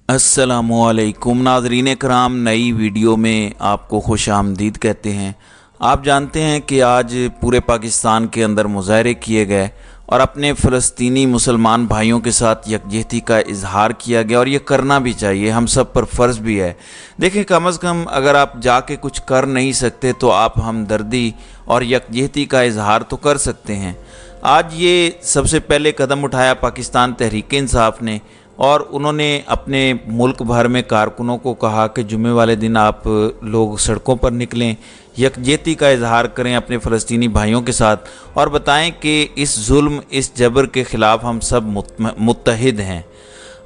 अस्सलामुअलैकुम नाज़रीन कराम, नई वीडियो में आपको खुश आमदीद कहते हैं। आप जानते हैं कि आज पूरे पाकिस्तान के अंदर मुज़ाहरे किए गए और अपने फ़लस्तीनी मुसलमान भाइयों के साथ यकजहती का इजहार किया गया, और ये करना भी चाहिए, हम सब पर फ़र्ज़ भी है। देखें, कम अज़ कम अगर आप जाके कुछ कर नहीं सकते तो आप हमदर्दी और यकजहती का इजहार तो कर सकते हैं। आज ये सबसे पहले कदम उठाया पाकिस्तान तहरीक इंसाफ ने, और उन्होंने अपने मुल्क भर में कारकुनों को कहा कि जुमे वाले दिन आप लोग सड़कों पर निकलें, यकजहती का इजहार करें अपने फ़लस्तीनी भाइयों के साथ, और बताएं कि इस जुल्म, इस जबर के ख़िलाफ़ हम सब मुत्तहिद हैं।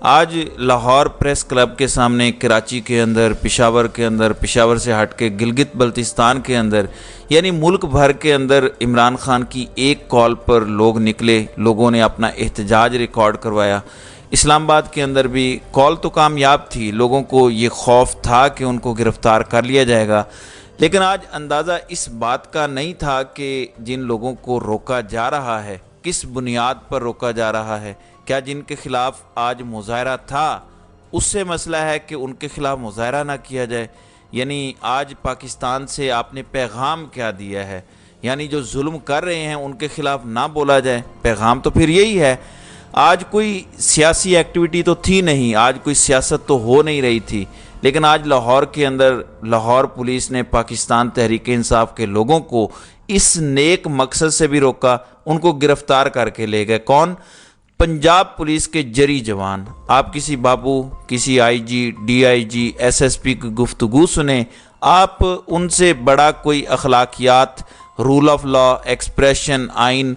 आज लाहौर प्रेस क्लब के सामने, कराची के अंदर, पेशावर के अंदर, पेशावर से हट के गिलगित बल्तिस्तान के अंदर, यानी मुल्क भर के अंदर इमरान खान की एक कॉल पर लोग निकले, लोगों ने अपना एहतजाज रिकॉर्ड करवाया। इस्लामाबाद के अंदर भी कॉल तो कामयाब थी, लोगों को ये खौफ था कि उनको गिरफ़्तार कर लिया जाएगा, लेकिन आज अंदाज़ा इस बात का नहीं था कि जिन लोगों को रोका जा रहा है किस बुनियाद पर रोका जा रहा है। क्या जिनके ख़िलाफ़ आज मुज़ाहरा था उससे मसला है कि उनके ख़िलाफ़ मुज़ाहरा ना किया जाए? यानी आज पाकिस्तान से आपने पैगाम क्या दिया है? यानी जो जुल्म कर रहे हैं उनके ख़िलाफ़ ना बोला जाए, पैगाम तो फिर यही है। आज कोई सियासी एक्टिविटी तो थी नहीं, आज कोई सियासत तो हो नहीं रही थी, लेकिन आज लाहौर के अंदर लाहौर पुलिस ने पाकिस्तान तहरीक इंसाफ के लोगों को इस नेक मकसद से भी रोका, उनको गिरफ़्तार करके ले गए। कौन? पंजाब पुलिस के जरी जवान। आप किसी बाबू, किसी आईजी, डीआईजी, एसएसपी की गुफ्तगू सुने, आप उनसे बड़ा अखलाकियात, रूल ऑफ लॉ, एक्सप्रेशन, आइन,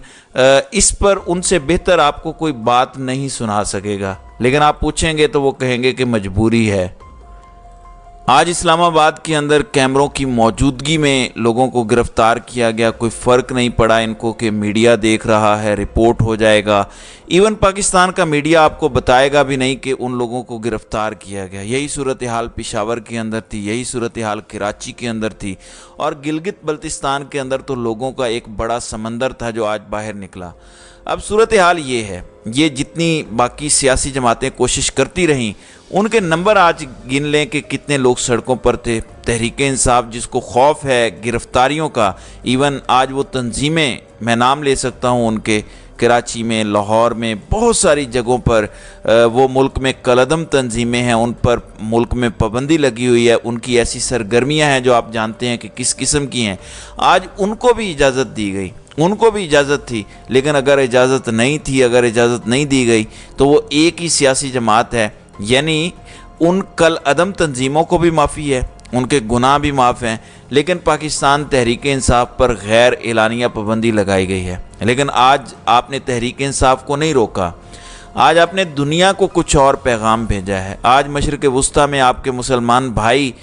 इस पर उनसे बेहतर आपको कोई बात नहीं सुना सकेगा। लेकिन आप पूछेंगे तो वो कहेंगे कि मजबूरी है। आज इस्लामाबाद के अंदर कैमरों की मौजूदगी में लोगों को गिरफ़्तार किया गया, कोई फ़र्क नहीं पड़ा इनको कि मीडिया देख रहा है, रिपोर्ट हो जाएगा। इवन पाकिस्तान का मीडिया आपको बताएगा भी नहीं कि उन लोगों को गिरफ़्तार किया गया। यही सूरत हाल पेशावर के अंदर थी, यही सूरत हाल कराची के अंदर थी, और गिलगित बल्तिस्तान के अंदर तो लोगों का एक बड़ा समंदर था जो आज बाहर निकला। अब सूरत हाल ये है, ये जितनी बाकी सियासी जमातें कोशिश करती रहीं, उनके नंबर आज गिन लें कि कितने लोग सड़कों पर थे। तहरीक इंसाफ जिसको खौफ है गिरफ्तारियों का, इवन आज वो तंजीमें, मैं नाम ले सकता हूँ उनके, कराची में, लाहौर में, बहुत सारी जगहों पर वो मुल्क में कलअदम तंजीमें हैं, उन पर मुल्क में पाबंदी लगी हुई है। उनकी ऐसी सरगर्मियाँ हैं जो आप जानते हैं कि किस किस्म की हैं। आज उनको भी इजाज़त दी गई, उनको भी इजाज़त थी, लेकिन अगर इजाज़त नहीं थी, अगर इजाज़त नहीं दी गई तो वो एक ही सियासी जमात है, यानी उन कल अदम तंजीमों को भी माफ़ी है, उनके गुनाह भी माफ़ हैं, लेकिन पाकिस्तान तहरीक इंसाफ पर गैर एलानिया पाबंदी लगाई गई है। लेकिन आज आपने तहरीक इंसाफ को नहीं रोका, आज आपने दुनिया को कुछ और पैगाम भेजा है। आज मशरिक़ वुस्ता में आपके मुसलमान भाई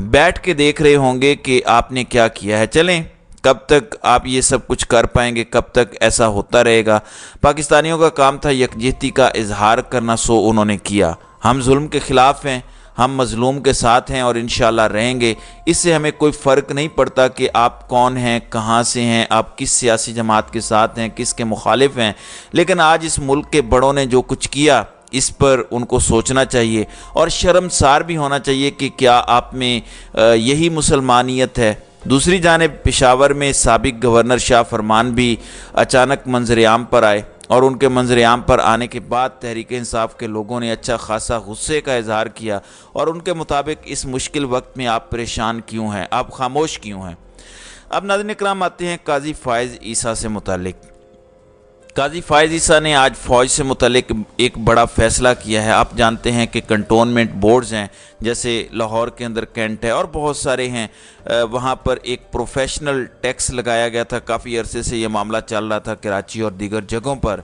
बैठ के देख रहे होंगे कि आपने क्या किया है। चलें, कब तक आप ये सब कुछ कर पाएंगे, कब तक ऐसा होता रहेगा? पाकिस्तानियों का काम था यकजहती का इजहार करना, सो उन्होंने किया। हम जुल्म के ख़िलाफ़ हैं, हम मज़लूम के साथ हैं और इंशाअल्लाह रहेंगे। इससे हमें कोई फ़र्क नहीं पड़ता कि आप कौन हैं, कहाँ से हैं, आप किस सियासी जमात के साथ हैं, किसके मुखालिफ हैं। लेकिन आज इस मुल्क के बड़ों ने जो कुछ किया, इस पर उनको सोचना चाहिए और शर्मसार भी होना चाहिए कि क्या आप में यही मुसलमानियत है। दूसरी जानिब पेशावर में साबिक गवर्नर शाह फरमान भी अचानक मंजर-ए-आम पर आए, और उनके मंजर-ए-आम पर आने के बाद तहरीक इंसाफ के लोगों ने अच्छा खासा गुस्से का इजहार किया, और उनके मुताबिक इस मुश्किल वक्त में आप परेशान क्यों हैं, आप खामोश क्यों हैं। अब नाज़रीन इकराम आते हैं काजी फ़ाइज़ ईसा से मुतालिक। काजी फ़ाइज़ ईसा ने आज फ़ौज से मुतल्लिक एक बड़ा फ़ैसला किया है। आप जानते हैं कि कंटोनमेंट बोर्ड्स हैं, जैसे लाहौर के अंदर कैंट है और बहुत सारे हैं, वहाँ पर एक प्रोफेशनल टैक्स लगाया गया था। काफ़ी अरसे से ये मामला चल रहा था कराची और दीगर जगहों पर।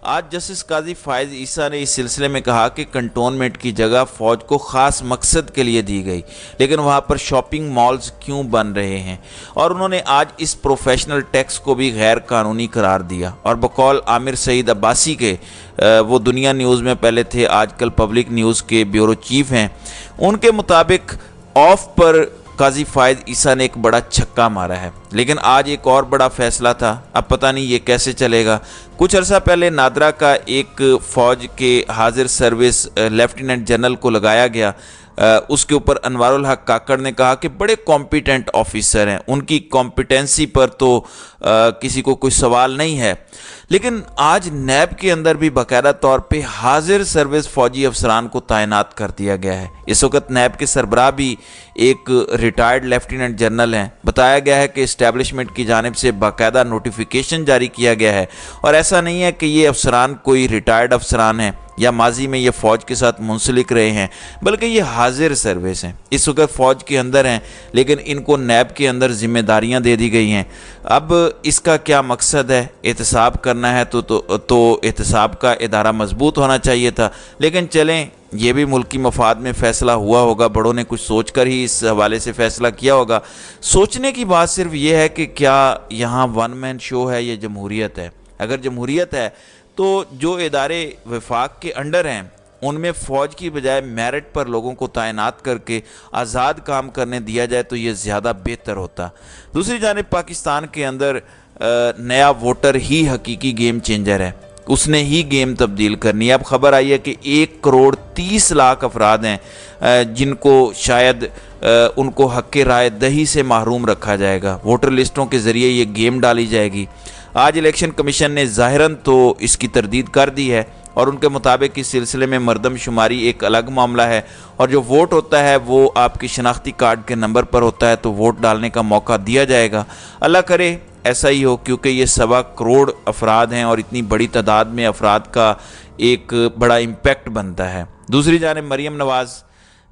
आज जस्टिस काजी फ़ाइज़ ईसा ने इस सिलसिले में कहा कि कंटोनमेंट की जगह फ़ौज को ख़ास मकसद के लिए दी गई, लेकिन वहाँ पर शॉपिंग मॉल्स क्यों बन रहे हैं, और उन्होंने आज इस प्रोफेशनल टैक्स को भी गैर कानूनी करार दिया। और बकौल आमिर सईद अब्बासी के, वो दुनिया न्यूज़ में पहले थे, आजकल पब्लिक न्यूज़ के ब्यूरो चीफ हैं, उनके मुताबिक ऑफ पर काजी फ़ाइज़ ईसा ने एक बड़ा छक्का मारा है। لیکن آج ایک اور بڑا فیصلہ تھا، اب پتہ نہیں یہ کیسے چلے گا۔ کچھ عرصہ پہلے نادرا کا ایک فوج کے حاضر سروس لیفٹیننٹ جنرل کو لگایا گیا، اس کے اوپر انوار الحق کاکڑ نے کہا کہ بڑے کمپیٹنٹ آفیسر ہیں، ان کی کمپیٹنسی پر تو کسی کو کوئی سوال نہیں ہے، لیکن آج نیب کے اندر بھی باقاعدہ طور پہ حاضر سروس فوجی افسران کو تعینات کر دیا گیا ہے۔ اس وقت نیب کے سربراہ بھی ایک ریٹائرڈ لیفٹیننٹ جنرل ہیں۔ بتایا گیا ہے کہ اسٹیبلشمنٹ کی جانب سے باقاعدہ نوٹیفیکیشن جاری کیا گیا ہے، اور ایسا نہیں ہے کہ یہ افسران کوئی ریٹائرڈ افسران ہیں یا ماضی میں یہ فوج کے ساتھ منسلک رہے ہیں، بلکہ یہ حاضر سروس ہیں، اس وقت فوج کے اندر ہیں، لیکن ان کو نیب کے اندر ذمہ داریاں دے دی گئی ہیں۔ اب اس کا کیا مقصد ہے؟ احتساب کرنا ہے تو احتساب کا ادارہ مضبوط ہونا چاہیے تھا، لیکن چلیں یہ بھی ملکی مفاد میں فیصلہ ہوا ہوگا، بڑوں نے کچھ سوچ کر ہی اس حوالے سے فیصلہ کیا ہوگا۔ سوچنے کی بات صرف یہ ہے کہ کیا یہاں ون مین شو ہے یا جمہوریت ہے؟ اگر جمہوریت ہے تو جو ادارے وفاق کے انڈر ہیں ان میں فوج کی بجائے میرٹ پر لوگوں کو تعینات کر کے آزاد کام کرنے دیا جائے تو یہ زیادہ بہتر ہوتا۔ دوسری جانب پاکستان کے اندر نیا ووٹر ہی حقیقی گیم چینجر ہے، اس نے ہی گیم تبدیل کرنی ہے۔ اب خبر آئی ہے کہ 1,30,00,000 افراد ہیں جن کو شاید ان کو حق رائے دہی سے محروم رکھا جائے گا، ووٹر لسٹوں کے ذریعے یہ گیم ڈالی جائے گی۔ آج الیکشن کمیشن نے ظاہراً تو اس کی تردید کر دی ہے، اور ان کے مطابق اس سلسلے میں مردم شماری ایک الگ معاملہ ہے، اور جو ووٹ ہوتا ہے وہ آپ کی شناختی کارڈ کے نمبر پر ہوتا ہے، تو ووٹ ڈالنے کا موقع دیا جائے گا۔ اللہ کرے ایسا ہی ہو، کیونکہ یہ 1.25 کروڑ افراد ہیں اور اتنی بڑی تعداد میں افراد کا ایک بڑا امپیکٹ بنتا ہے۔ دوسری جانب مریم نواز،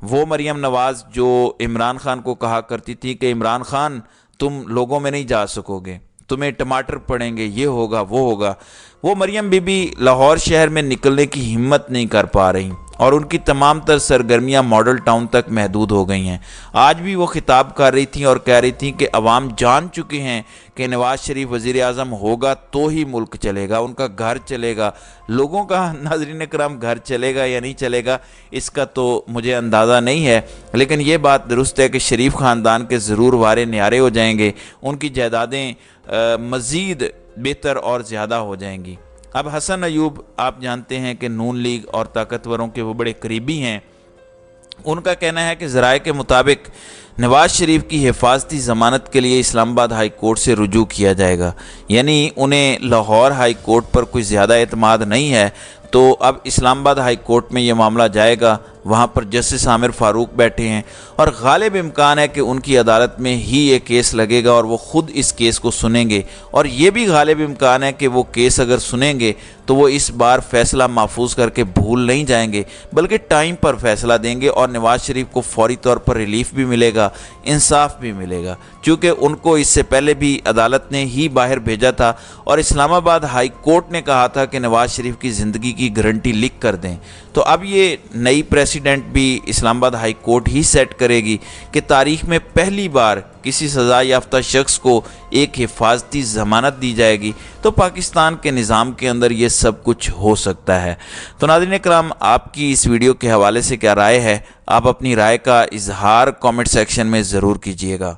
وہ مریم نواز جو عمران خان کو کہا کرتی تھی کہ عمران خان تم لوگوں میں نہیں جا سکو گے، تمہیں ٹماٹر پڑیں گے، یہ ہوگا وہ ہوگا، وہ مریم بی بی لاہور شہر میں نکلنے کی ہمت نہیں کر پا رہی، اور ان کی تمام تر سرگرمیاں ماڈل ٹاؤن تک محدود ہو گئی ہیں۔ آج بھی وہ خطاب کر رہی تھیں اور کہہ رہی تھیں کہ عوام جان چکے ہیں کہ نواز شریف وزیر اعظم ہوگا تو ہی ملک چلے گا، ان کا گھر چلے گا۔ لوگوں کا ناظرین کرام گھر چلے گا یا نہیں چلے گا اس کا تو مجھے اندازہ نہیں ہے، لیکن یہ بات درست ہے کہ شریف خاندان کے ضرور وارے نیارے ہو جائیں گے، ان کی جائیدادیں مزید بہتر اور زیادہ ہو جائیں گی۔ اب حسن ایوب آپ جانتے ہیں کہ نون لیگ اور طاقتوروں کے وہ بڑے قریبی ہیں، ان کا کہنا ہے کہ ذرائع کے مطابق نواز شریف کی حفاظتی ضمانت کے لیے اسلام آباد ہائی کورٹ سے رجوع کیا جائے گا، یعنی انہیں لاہور ہائی کورٹ پر کوئی زیادہ اعتماد نہیں ہے، تو اب اسلام آباد ہائی کورٹ میں یہ معاملہ جائے گا، وہاں پر جسٹس عامر فاروق بیٹھے ہیں، اور غالب امکان ہے کہ ان کی عدالت میں ہی یہ کیس لگے گا اور وہ خود اس کیس کو سنیں گے، اور یہ بھی غالب امکان ہے کہ وہ کیس اگر سنیں گے تو وہ اس بار فیصلہ محفوظ کر کے بھول نہیں جائیں گے، بلکہ ٹائم پر فیصلہ دیں گے، اور نواز شریف کو فوری طور پر ریلیف بھی ملے گا، انصاف بھی ملے گا، چونکہ ان کو اس سے پہلے بھی عدالت نے ہی باہر بھیجا تھا، اور اسلام آباد ہائی کورٹ نے کہا تھا کہ نواز شریف کی زندگی کی گارنٹی لکھ کر دیں۔ تو اب یہ نئی پریسیڈنٹ بھی اسلام آباد ہائی کورٹ ہی سیٹ کرے گی کہ تاریخ میں پہلی بار کسی سزا یافتہ شخص کو ایک حفاظتی ضمانت دی جائے گی، تو پاکستان کے نظام کے اندر یہ سب کچھ ہو سکتا ہے۔ تو ناظرین کرام، آپ کی اس ویڈیو کے حوالے سے کیا رائے ہے؟ آپ اپنی رائے کا اظہار کامنٹ سیکشن میں ضرور کیجیے گا۔